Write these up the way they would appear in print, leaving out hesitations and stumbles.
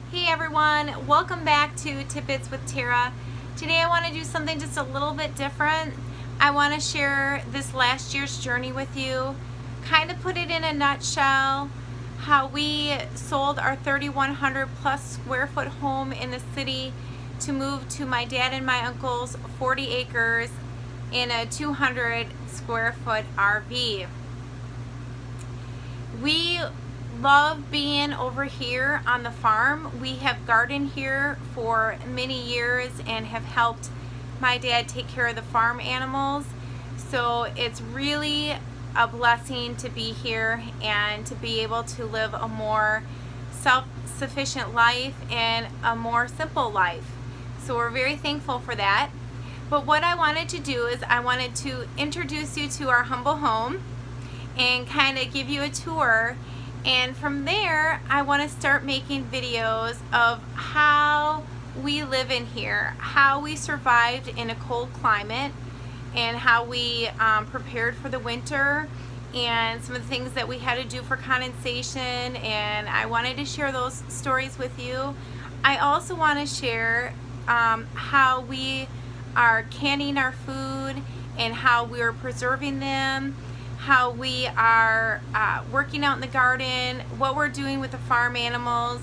Hey everyone, welcome back to Tidbits with Tara. Today I want to do something just a little bit different. I want to share this last year's journey with you, kind of put it in a nutshell, how we sold our 3,100 plus square foot home in the city to move to my dad and my uncle's 40 acres in a 200 square foot RV. We love being over here on the farm. We have gardened here for many years and have helped my dad take care of the farm animals. So it's really a blessing to be here and to be able to live a more self-sufficient life and a more simple life. So we're very thankful for that. But what I wanted to do is I wanted to introduce you to our humble home and kind of give you a tour. And from there, I want to start making videos of how we live in here, how we survived in a cold climate, and how we prepared for the winter, and some of the things that we had to do for condensation. And I wanted to share those stories with you. I also want to share how we are canning our food and how we're preserving them, how we are working out in the garden, what we're doing with the farm animals.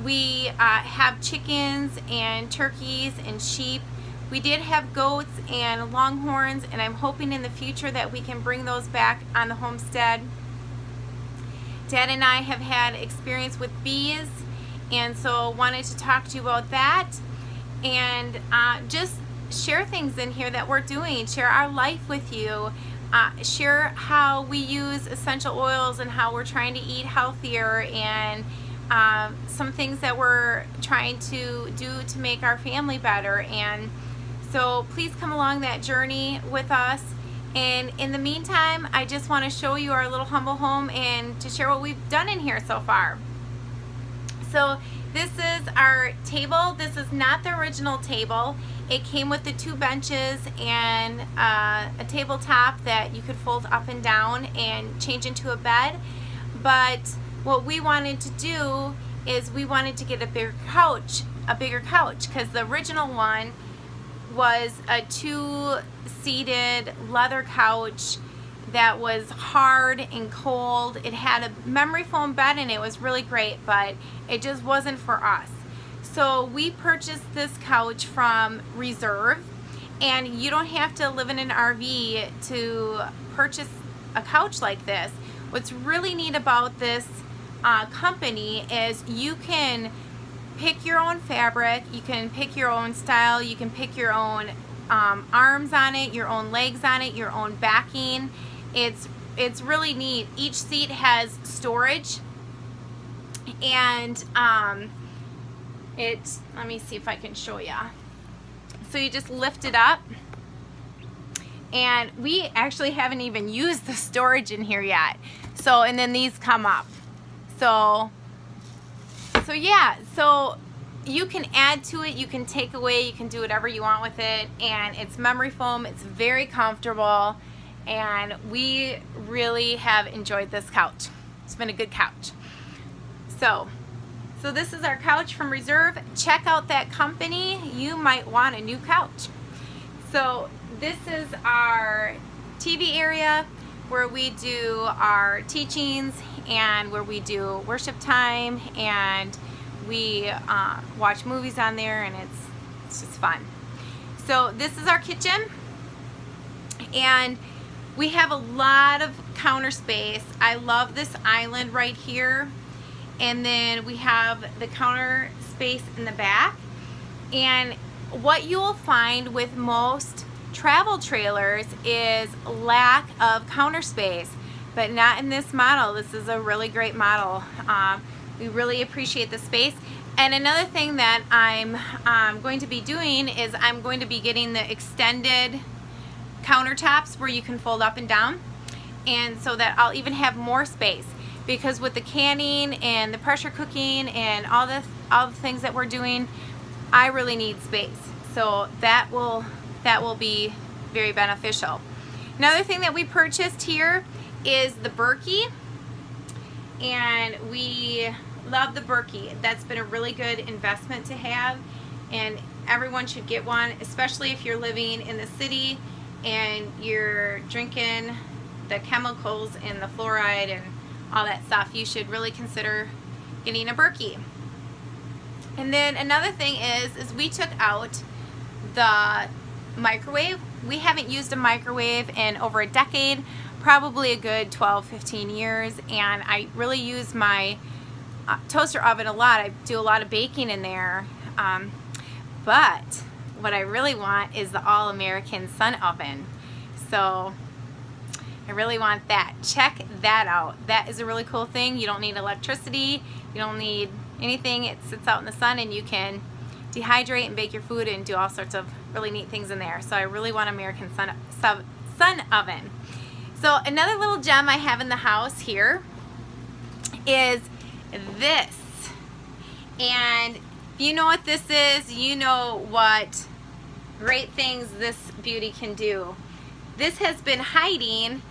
We have chickens and turkeys and sheep. We did have goats and longhorns, and I'm hoping in the future that we can bring those back on the homestead. Dad and I have had experience with bees, and so wanted to talk to you about that and just share things in here that we're doing, share our life with you. Share how we use essential oils and how we're trying to eat healthier, and some things that we're trying to do to make our family better. And so please come along that journey with us. And in the meantime, I just want to show you our little humble home and to share what we've done in here so far. So this is our table. This is not the original table. It came with the 2 benches and a tabletop that you could fold up and down and change into a bed. But what we wanted to do is we wanted to get a bigger couch, because the original one was a 2-seated leather couch that was hard and cold. It had a memory foam bed and it was really great, but it just wasn't for us. So we purchased this couch from Reserve, and you don't have to live in an RV to purchase a couch like this. What's really neat about this company is you can pick your own fabric, you can pick your own style, you can pick your own arms on it, your own legs on it, your own backing. It's really neat. Each seat has storage, and let me see if I can show ya. So you just lift it up, and we actually haven't even used the storage in here yet. So, and then these come up. So yeah, so you can add to it, you can take away, you can do whatever you want with it, and it's memory foam, it's very comfortable, and we really have enjoyed this couch. It's been a good couch. So this is our couch from Reserve. Check out that company. You might want a new couch. So this is our TV area where we do our teachings and where we do worship time, and we watch movies on there, and it's just fun. So this is our kitchen, and we have a lot of counter space. I love this island right here. And then we have the counter space in the back. And what you'll find with most travel trailers is lack of counter space, but not in this model. This is a really great model. We really appreciate the space. And another thing that I'm going to be doing is I'm going to be getting the extended countertops where you can fold up and down, and so that I'll even have more space. Because with the canning and the pressure cooking and all the things that we're doing, I really need space. So that will be very beneficial. Another thing that we purchased here is the Berkey, and we love the Berkey. That's been a really good investment to have, and everyone should get one, especially if you're living in the city and you're drinking the chemicals and the fluoride and all that stuff. You should really consider getting a Berkey. And then another thing is we took out the microwave. We haven't used a microwave in over a decade, probably a good 12-15 years, and I really use my toaster oven a lot. I do a lot of baking in there, but what I really want is the all-American Sun oven. So I really want that. Check that out. That is a really cool thing. You don't need electricity, you don't need anything. It sits out in the sun and you can dehydrate and bake your food and do all sorts of really neat things in there. So I really want American Sun oven. So another little gem I have in the house here is this. And you know what this is, you know what great things this beauty can do. This has been hiding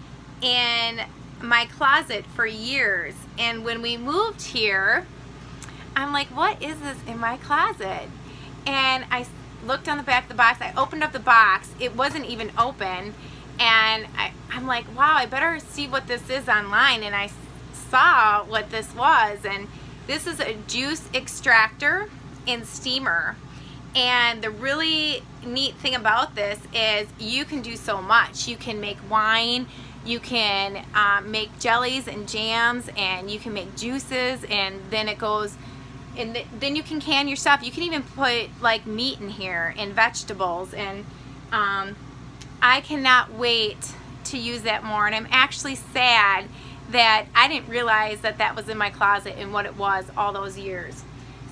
in my closet for years, and when we moved here, I'm like, what is this in my closet? And I looked on the back of the box. I opened up the box. It wasn't even open, and I'm like, wow, I better see what this is online. And I saw what this was, and this is a juice extractor and steamer. And the really neat thing about this is you can do so much. You can make wine, you can make jellies and jams, and you can make juices, and then it goes, and then you can can your stuff. You can even put like meat in here and vegetables, and I cannot wait to use that more. And I'm actually sad that I didn't realize that that was in my closet and what it was all those years.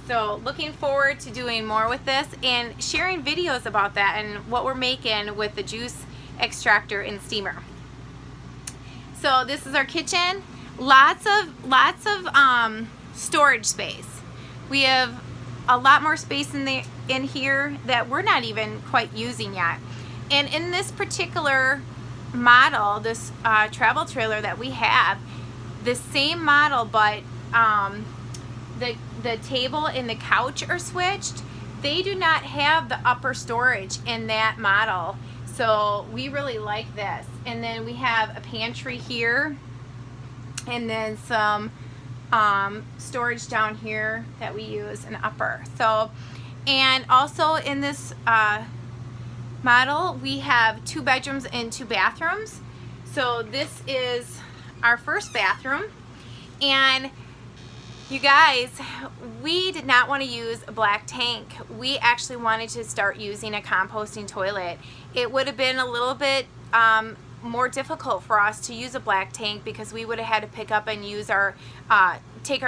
So looking forward to doing more with this and sharing videos about that and what we're making with the juice extractor and steamer. So this is our kitchen. Lots of storage space. We have a lot more space in here that we're not even quite using yet. And in this particular model, this travel trailer that we have, the same model, but the table and the couch are switched. They do not have the upper storage in that model, so we really like this. And then we have a pantry here, and then some storage down here that we use in upper. So, and also in this model we have 2 bedrooms and 2 bathrooms. So this is our first bathroom, and you guys, we did not want to use a black tank. We actually wanted to start using a composting toilet. It would have been a little bit more difficult for us to use a black tank because we would have had to pick up and use our, take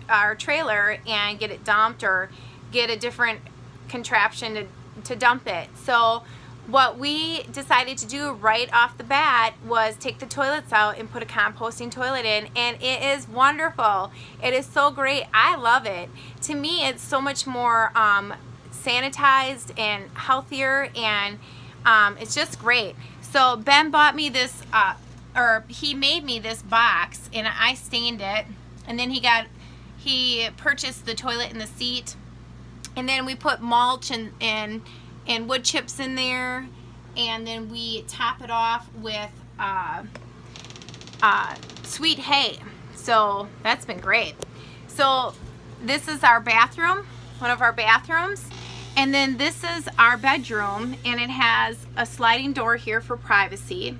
our trailer and get it dumped or get a different contraption to dump it. So what we decided to do right off the bat was take the toilets out and put a composting toilet in, and it is wonderful. It is so great. I love it. To me, it's so much more sanitized and healthier, and it's just great. So Ben bought me this, or he made me this box, and I stained it, and then he purchased the toilet and the seat, and then we put mulch and wood chips in there, and then we top it off with sweet hay. So that's been great. So this is our bathroom, one of our bathrooms, and then this is our bedroom, and it has a sliding door here for privacy.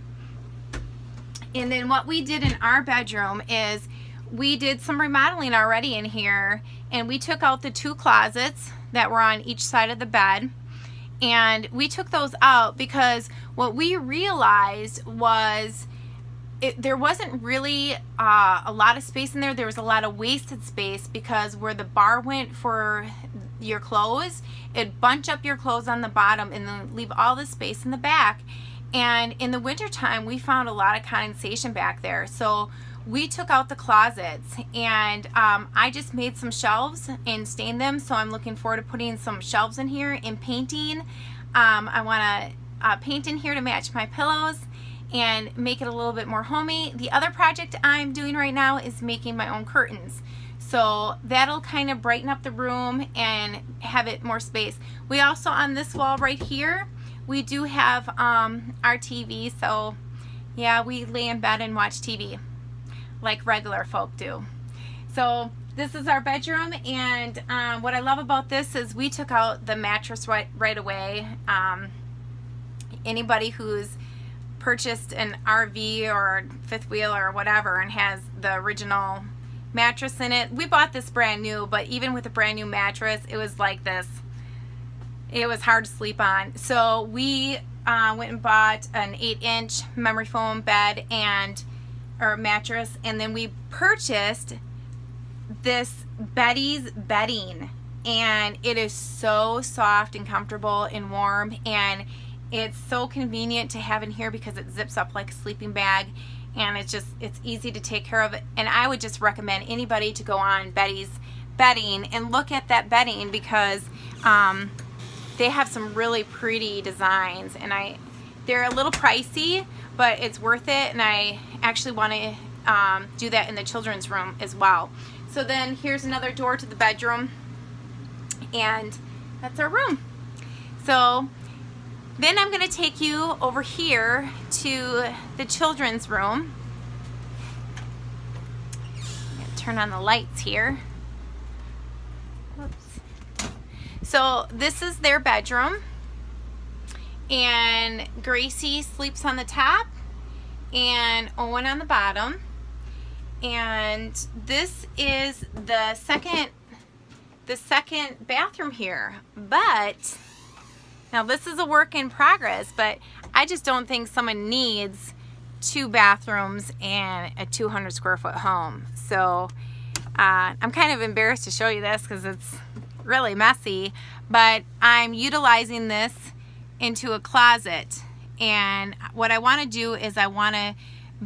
And then what we did in our bedroom is we did some remodeling already in here, and we took out the 2 closets that were on each side of the bed. And we took those out because what we realized was there wasn't really a lot of space in there. There was a lot of wasted space because where the bar went for your clothes, it'd bunch up your clothes on the bottom and then leave all the space in the back. And in the wintertime, we found a lot of condensation back there. So we took out the closets, and I just made some shelves and stained them. So I'm looking forward to putting some shelves in here and painting. I want to paint in here to match my pillows and make it a little bit more homey. The other project I'm doing right now is making my own curtains. So that'll kind of brighten up the room and have it more space. We also, on this wall right here, we do have our TV. So yeah, we lay in bed and watch TV like regular folk do. So this is our bedroom, and what I love about this is we took out the mattress right away. Anybody who's purchased an RV or fifth wheel or whatever and has the original mattress in it, we bought this brand new, but even with a brand new mattress, it was like this. It was hard to sleep on. So we went and bought an 8-inch memory foam bed or mattress, and then we purchased this Betty's bedding, and it is so soft and comfortable and warm, and it's so convenient to have in here because it zips up like a sleeping bag, and it's easy to take care of it. And I would just recommend anybody to go on Betty's bedding and look at that bedding, because they have some really pretty designs, and they're a little pricey, but it's worth it, and I actually want to do that in the children's room as well. So then here's another door to the bedroom, and that's our room. So then I'm going to take you over here to the children's room. I'm going to turn on the lights here. Whoops. So this is their bedroom, and Gracie sleeps on the top and Owen on the bottom. And this is the second bathroom here. But now this is a work in progress, but I just don't think someone needs 2 bathrooms and a 200 square foot home. So I'm kind of embarrassed to show you this because it's really messy, but I'm utilizing this into a closet. And what I want to do is I want to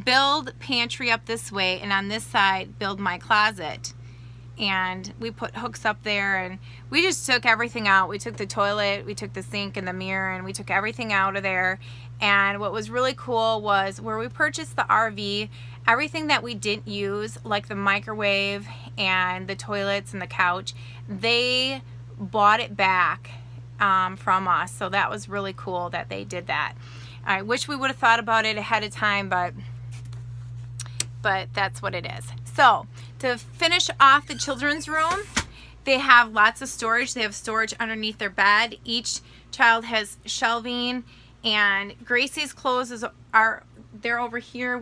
build pantry up this way, and on this side build my closet. And we put hooks up there, and we just took everything out. We took the toilet, we took the sink and the mirror, and we took everything out of there. And what was really cool was where we purchased the RV, everything that we didn't use, like the microwave and the toilets and the couch, they bought it back from us. So that was really cool that they did that. I wish we would have thought about it ahead of time, but that's what it is. So to finish off the children's room, they have lots of storage. They have storage underneath their bed. Each child has shelving, and Gracie's clothes they're over here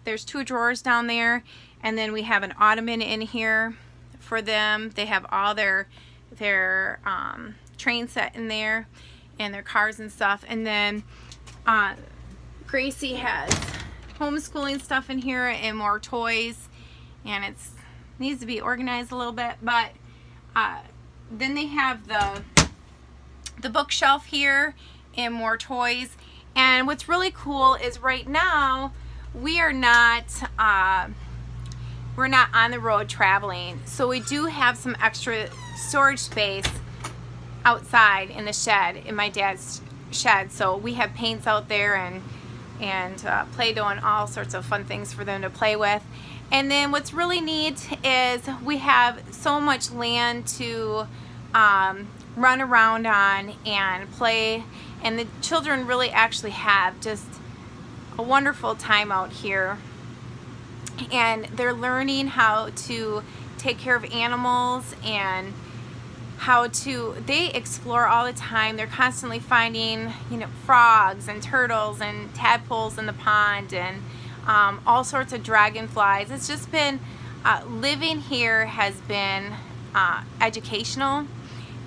there's 2 drawers down there, and then we have an ottoman in here for them. They have all their train set in there and their cars and stuff. And then Gracie has homeschooling stuff in here and more toys, and it needs to be organized a little bit. But then they have the bookshelf here and more toys. And what's really cool is right now we're not on the road traveling, so we do have some extra storage space outside in the shed, in my dad's shed. So we have paints out there and Play-Doh and all sorts of fun things for them to play with. And then what's really neat is we have so much land to run around on and play, and the children really actually have just a wonderful time out here. And they're learning how to take care of animals and they explore all the time. They're constantly finding, frogs and turtles and tadpoles in the pond, and all sorts of dragonflies. It's just been, living here has been educational,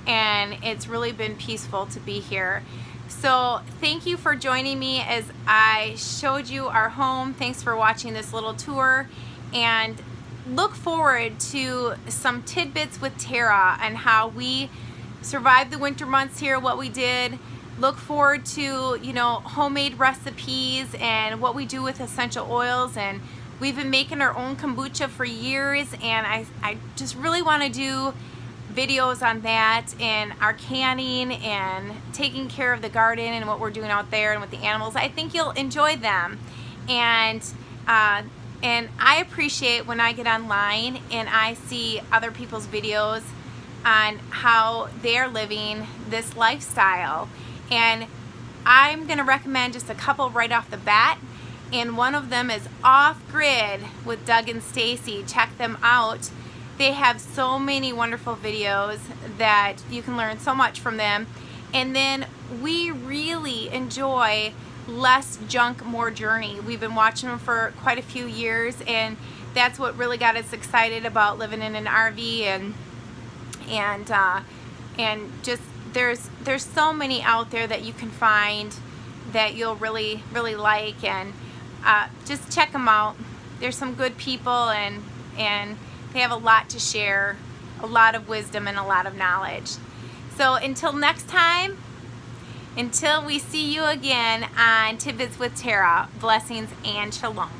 and it's really been peaceful to be here. So thank you for joining me as I showed you our home. Thanks for watching this little tour, and look forward to some tidbits with Tara and how we survived the winter months here, what we did. Look forward to, homemade recipes and what we do with essential oils. And we've been making our own kombucha for years, and I just really want to do videos on that and our canning and taking care of the garden and what we're doing out there and with the animals. I think you'll enjoy them. And And I appreciate when I get online and I see other people's videos on how they're living this lifestyle. And I'm going to recommend just a couple right off the bat. And one of them is Off Grid with Doug and Stacy. Check them out. They have so many wonderful videos that you can learn so much from them. And then we really enjoy Less Junk, More Journey. We've been watching them for quite a few years, and that's what really got us excited about living in an RV. And just there's so many out there that you can find that you'll really like, and just check them out. There's some good people, and they have a lot to share, a lot of wisdom and a lot of knowledge. So until next time, until we see you again on Tidbits with Tara, blessings and shalom.